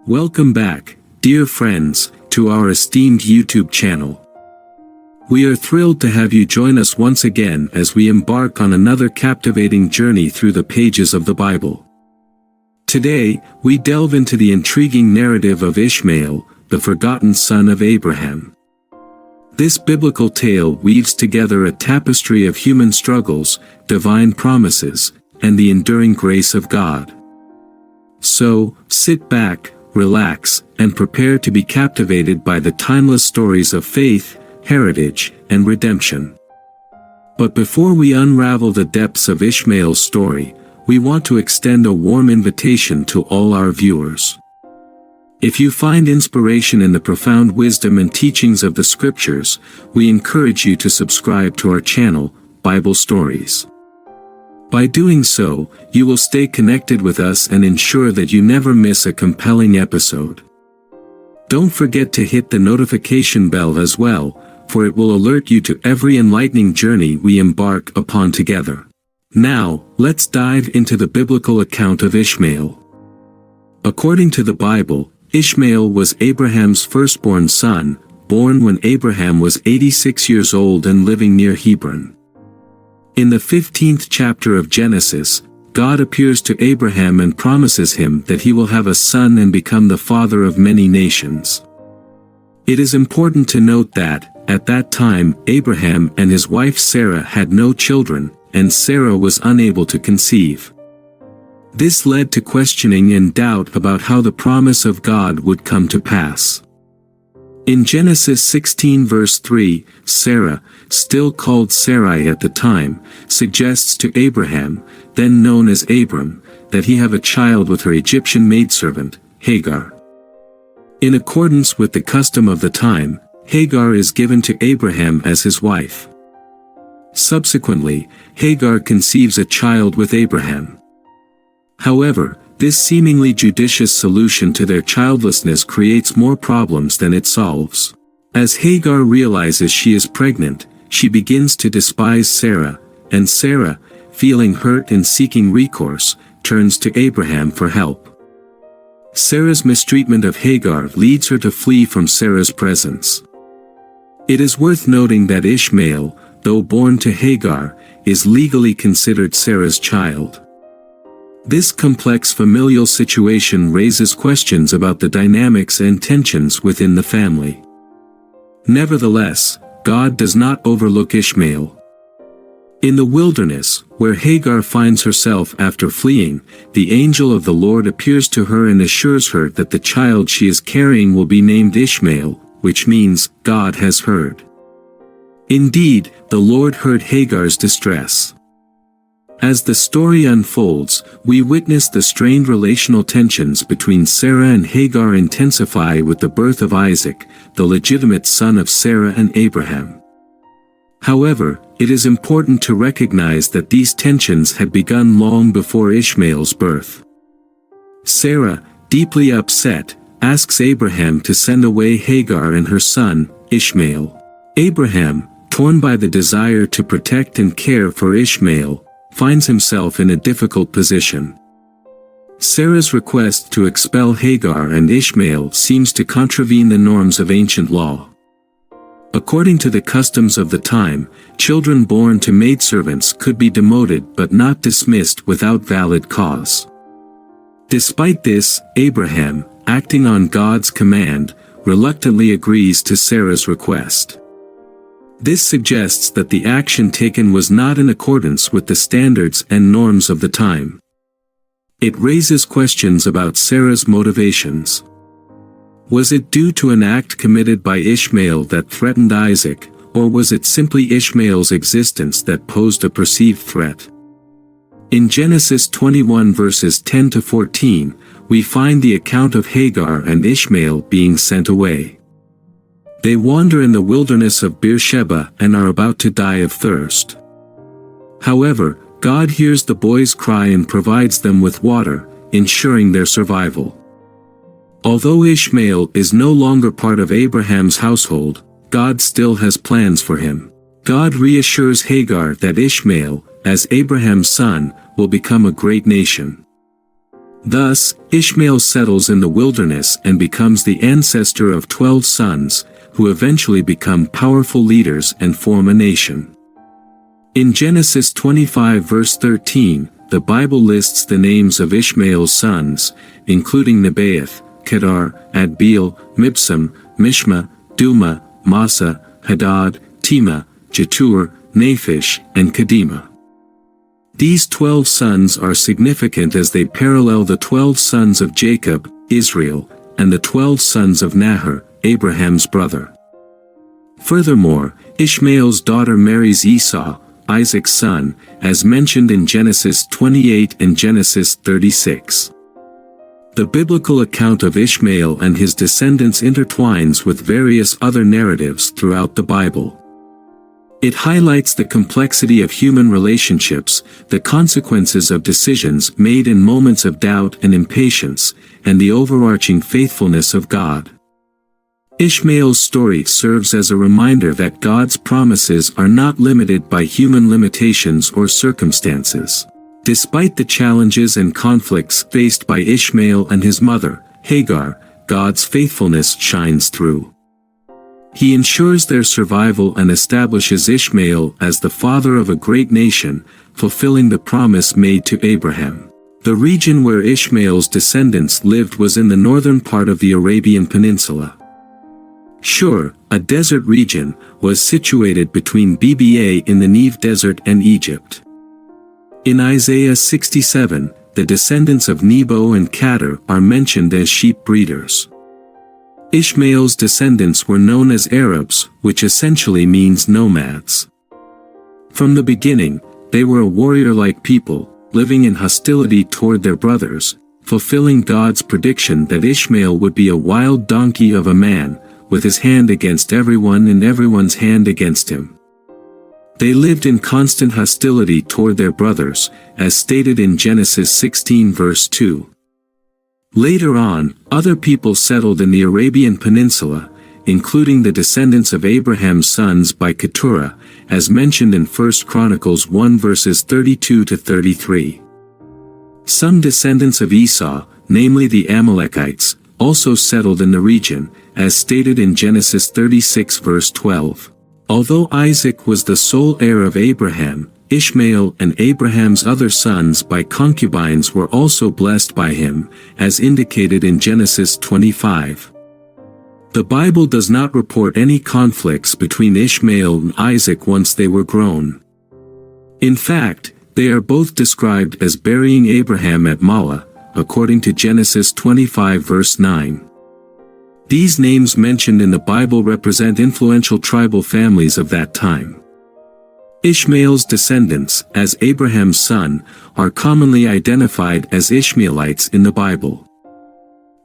Welcome back, dear friends, to our esteemed YouTube channel. We are thrilled to have you join us once again as we embark on another captivating journey through the pages of the Bible. Today, we delve into the intriguing narrative of Ishmael, the forgotten son of Abraham. This biblical tale weaves together a tapestry of human struggles, divine promises, and the enduring grace of God. So, sit back, relax, and prepare to be captivated by the timeless stories of faith, heritage, and redemption. But before we unravel the depths of Ishmael's story, we want to extend a warm invitation to all our viewers. If you find inspiration in the profound wisdom and teachings of the Scriptures, we encourage you to subscribe to our channel, Bible Stories. By doing so, you will stay connected with us and ensure that you never miss a compelling episode. Don't forget to hit the notification bell as well, for it will alert you to every enlightening journey we embark upon together. Now, let's dive into the biblical account of Ishmael. According to the Bible, Ishmael was Abraham's firstborn son, born when Abraham was 86 years old and living near Hebron. In the 15th chapter of Genesis, God appears to Abraham and promises him that he will have a son and become the father of many nations. It is important to note that, at that time, Abraham and his wife Sarah had no children, and Sarah was unable to conceive. This led to questioning and doubt about how the promise of God would come to pass. In Genesis 16 verse 3, Sarah, still called Sarai at the time, suggests to Abraham, then known as Abram, that he have a child with her Egyptian maidservant, Hagar. In accordance with the custom of the time, Hagar is given to Abraham as his wife. Subsequently, Hagar conceives a child with Abraham. However, this seemingly judicious solution to their childlessness creates more problems than it solves. As Hagar realizes she is pregnant, she begins to despise Sarah, and Sarah, feeling hurt and seeking recourse, turns to Abraham for help. Sarah's mistreatment of Hagar leads her to flee from Sarah's presence. It is worth noting that Ishmael, though born to Hagar, is legally considered Sarah's child. This complex familial situation raises questions about the dynamics and tensions within the family. Nevertheless, God does not overlook Ishmael. In the wilderness, where Hagar finds herself after fleeing, the angel of the Lord appears to her and assures her that the child she is carrying will be named Ishmael, which means, God has heard. Indeed, the Lord heard Hagar's distress. As the story unfolds, we witness the strained relational tensions between Sarah and Hagar intensify with the birth of Isaac, the legitimate son of Sarah and Abraham. However, it is important to recognize that these tensions had begun long before Ishmael's birth. Sarah, deeply upset, asks Abraham to send away Hagar and her son, Ishmael. Abraham, torn by the desire to protect and care for Ishmael, finds himself in a difficult position. Sarah's request to expel Hagar and Ishmael seems to contravene the norms of ancient law. According to the customs of the time, children born to maidservants could be demoted but not dismissed without valid cause. Despite this, Abraham, acting on God's command, reluctantly agrees to Sarah's request. This suggests that the action taken was not in accordance with the standards and norms of the time. It raises questions about Sarah's motivations. Was it due to an act committed by Ishmael that threatened Isaac, or was it simply Ishmael's existence that posed a perceived threat? In Genesis 21 verses 10 to 14, we find the account of Hagar and Ishmael being sent away. They wander in the wilderness of Beersheba and are about to die of thirst. However, God hears the boys' cry and provides them with water, ensuring their survival. Although Ishmael is no longer part of Abraham's household, God still has plans for him. God reassures Hagar that Ishmael, as Abraham's son, will become a great nation. Thus, Ishmael settles in the wilderness and becomes the ancestor of 12 sons, who eventually become powerful leaders and form a nation. In Genesis 25 verse 13, the Bible lists the names of Ishmael's sons, including Nebaioth, Kedar, Adbeel, Mibsam, Mishma, Duma, Massa, Hadad, Tema, Jetur, Naphish, and Kedema. These 12 sons are significant as they parallel the 12 sons of Jacob, Israel, and the 12 sons of Nahor, Abraham's brother. Furthermore, Ishmael's daughter marries Esau, Isaac's son, as mentioned in Genesis 28 and Genesis 36. The biblical account of Ishmael and his descendants intertwines with various other narratives throughout the Bible. It highlights the complexity of human relationships, the consequences of decisions made in moments of doubt and impatience, and the overarching faithfulness of God. Ishmael's story serves as a reminder that God's promises are not limited by human limitations or circumstances. Despite the challenges and conflicts faced by Ishmael and his mother, Hagar, God's faithfulness shines through. He ensures their survival and establishes Ishmael as the father of a great nation, fulfilling the promise made to Abraham. The region where Ishmael's descendants lived was in the northern part of the Arabian Peninsula. Shur, a desert region, was situated between Bba in the Negev Desert and Egypt. In Isaiah 67, the descendants of Nebo and Kedar are mentioned as sheep breeders. Ishmael's descendants were known as Arabs, which essentially means nomads. From the beginning, they were a warrior-like people, living in hostility toward their brothers, fulfilling God's prediction that Ishmael would be a wild donkey of a man, with his hand against everyone and everyone's hand against him. They lived in constant hostility toward their brothers, as stated in Genesis 16 verse 2. Later on, other people settled in the Arabian Peninsula, including the descendants of Abraham's sons by Keturah, as mentioned in 1 Chronicles 1 verses 32 to 33. Some descendants of Esau, namely the Amalekites, also settled in the region, as stated in Genesis 36 verse 12. Although Isaac was the sole heir of Abraham, Ishmael and Abraham's other sons by concubines were also blessed by him, as indicated in Genesis 25. The Bible does not report any conflicts between Ishmael and Isaac once they were grown. In fact, they are both described as burying Abraham at Mala, according to Genesis 25 verse 9. These names mentioned in the Bible represent influential tribal families of that time. Ishmael's descendants, as Abraham's son, are commonly identified as Ishmaelites in the Bible.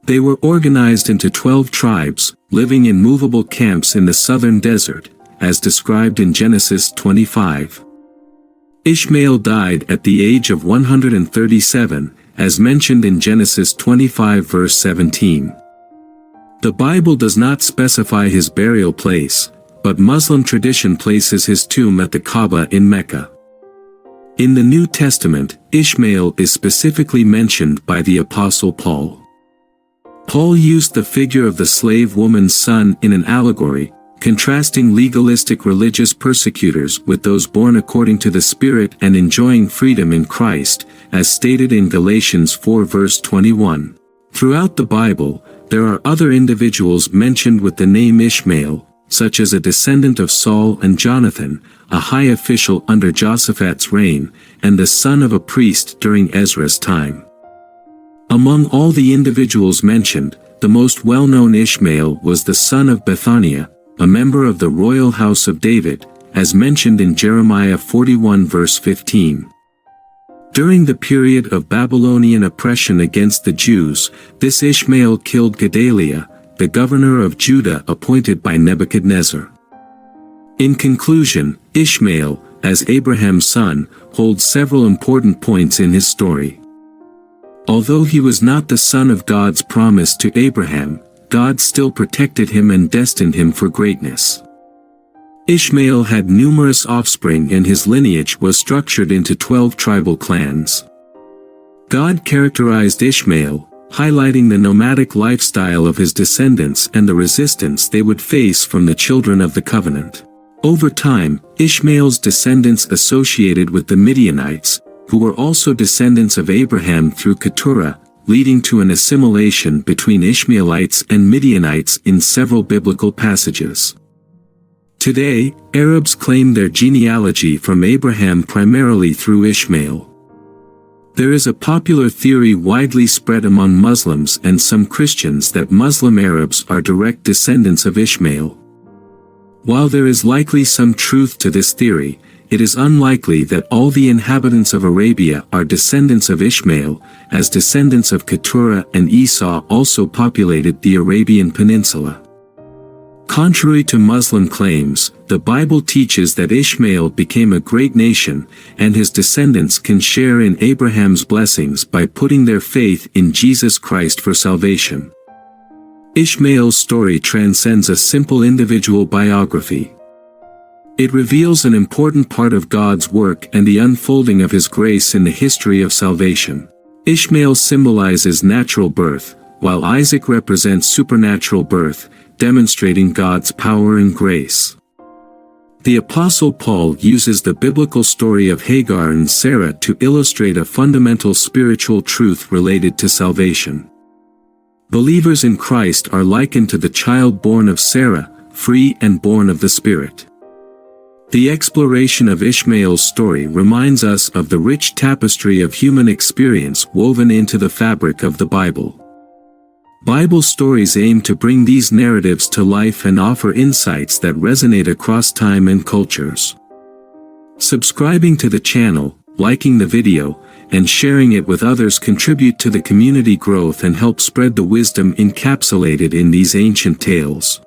They were organized into 12 tribes, living in movable camps in the southern desert, as described in Genesis 25. Ishmael died at the age of 137, as mentioned in Genesis 25 verse 17. The Bible does not specify his burial place, but Muslim tradition places his tomb at the Kaaba in Mecca. In the New Testament, Ishmael is specifically mentioned by the Apostle Paul. Paul used the figure of the slave woman's son in an allegory, contrasting legalistic religious persecutors with those born according to the Spirit and enjoying freedom in Christ, as stated in Galatians 4 verse 21. Throughout the Bible, there are other individuals mentioned with the name Ishmael, such as a descendant of Saul and Jonathan, a high official under Jehoshaphat's reign, and the son of a priest during Ezra's time. Among all the individuals mentioned, the most well-known Ishmael was the son of Bethaniah, a member of the royal house of David, as mentioned in Jeremiah 41 verse 15. During the period of Babylonian oppression against the Jews, this Ishmael killed Gedaliah, the governor of Judah appointed by Nebuchadnezzar. In conclusion, Ishmael, as Abraham's son, holds several important points in his story. Although he was not the son of God's promise to Abraham, God still protected him and destined him for greatness. Ishmael had numerous offspring and his lineage was structured into 12 tribal clans. God characterized Ishmael, highlighting the nomadic lifestyle of his descendants and the resistance they would face from the children of the covenant. Over time, Ishmael's descendants associated with the Midianites, who were also descendants of Abraham through Keturah, leading to an assimilation between Ishmaelites and Midianites in several biblical passages. Today, Arabs claim their genealogy from Abraham primarily through Ishmael. There is a popular theory widely spread among Muslims and some Christians that Muslim Arabs are direct descendants of Ishmael. While there is likely some truth to this theory, it is unlikely that all the inhabitants of Arabia are descendants of Ishmael, as descendants of Keturah and Esau also populated the Arabian Peninsula. Contrary to Muslim claims, the Bible teaches that Ishmael became a great nation, and his descendants can share in Abraham's blessings by putting their faith in Jesus Christ for salvation. Ishmael's story transcends a simple individual biography. It reveals an important part of God's work and the unfolding of His grace in the history of salvation. Ishmael symbolizes natural birth, while Isaac represents supernatural birth, demonstrating God's power and grace. The Apostle Paul uses the biblical story of Hagar and Sarah to illustrate a fundamental spiritual truth related to salvation. Believers in Christ are likened to the child born of Sarah, free and born of the Spirit. The exploration of Ishmael's story reminds us of the rich tapestry of human experience woven into the fabric of the Bible. Bible stories aim to bring these narratives to life and offer insights that resonate across time and cultures. Subscribing to the channel, liking the video, and sharing it with others contribute to the community growth and help spread the wisdom encapsulated in these ancient tales.